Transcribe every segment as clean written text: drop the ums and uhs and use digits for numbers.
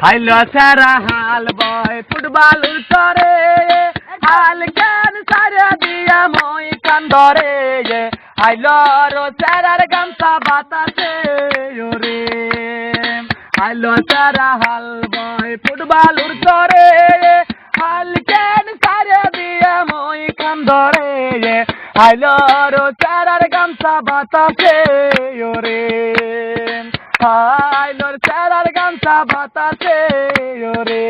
হাইলো সারা হাল বয় ফুটবল উত্তরে হাল কেন সারা দিয়া মই কান্দরে হাইলো রো সারার গামছা বাতাসে ওরে হাইলো সারা হাল বয় ফুটবল উত্তরে হাল কেন সারা দিয়া মই কান্দরে হাইলো রো সারার গামছা বাতাসে ওরে হাইলোর সারার গামছা বাতাসে ওরে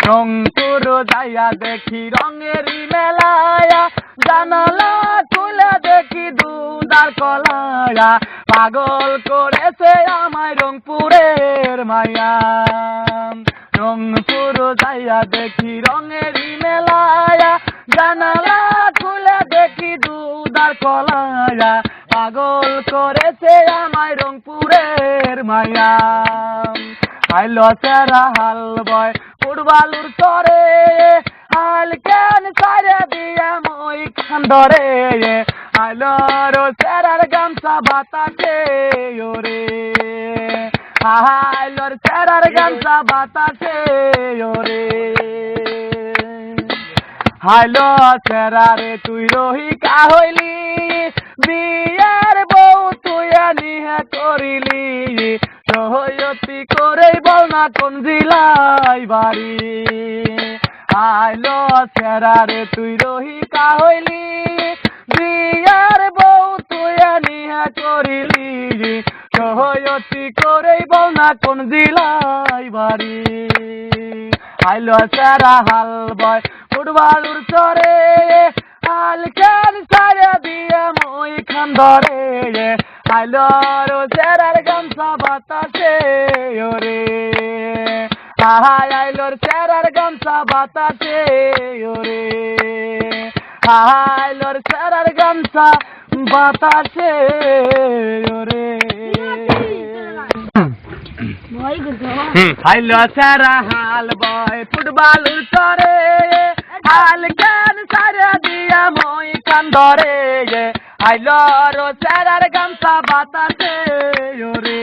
রংপুর যাইয়া দেখি রঙেরই মেলায়া জানালা খুলে দেখি দুধার কলায়া পাগল করেছে আমায় রংপুরের মায়া রংপুর যাইয়া দেখি রঙেরই মেলায়া জানালা খুলে দেখি দুধার কলায়া পাগল করেছে আমায় রংপুরের মায়া হাইলো সারা হাল বয় ফুটবলুর তরে হাল কেন সারে দিয়া মই কান্দরে হাইলো রো সারার গামছা বাতাসে ওরে হাইলোর সারার গামছা বাতাসে ওরে হাইলো সারারে তুই রহিকা হইলি বিয়ার বউ তুই নিহে করিলি সহয়তি করে বল না কোন জিলাই বাড়ি আইলো সেরারে তুই রহিকা হইলি বিয়ার বউ তুই নিহে করিলি সহয়তি করে বল না কোন জিলাই বাড়ি আইলো সেরা হাল বয় ফুটবলুর চরে হাল কেন সারা দিয়া মই কান্দরে হাইলো রো সারার গামছা বাতাসে ওরে হাইলোর সারার গামছা বাতাসে ওরে হাইলোর সারার গামছা বাতাসে ওরে হাইলো সারা হাল বয় ফুটবলুর তরে হাল কেন সারা দিয়া মই কান্দরে হাইলো রো সারার গামছা বাতাসে ওরে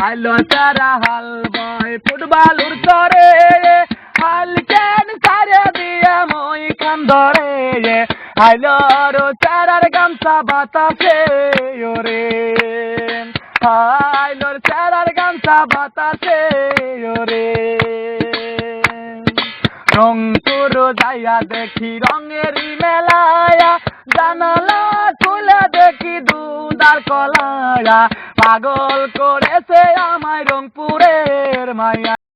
হাইলো সারা হাল বয় ফুটবলুর তরে হাল কেন সারা দিয়া মই কান্দরে হাইলো রো সারার গামছা বাতাসে ওরে হাইলোর সারার গামছা বাতাসে ওরে রংপুর যাইয়া দেখি রঙেরই মেলায়া জানালা খুলে দেখি দুধার কলায়া পাগল করেছে আমায় রংপুরের মায়া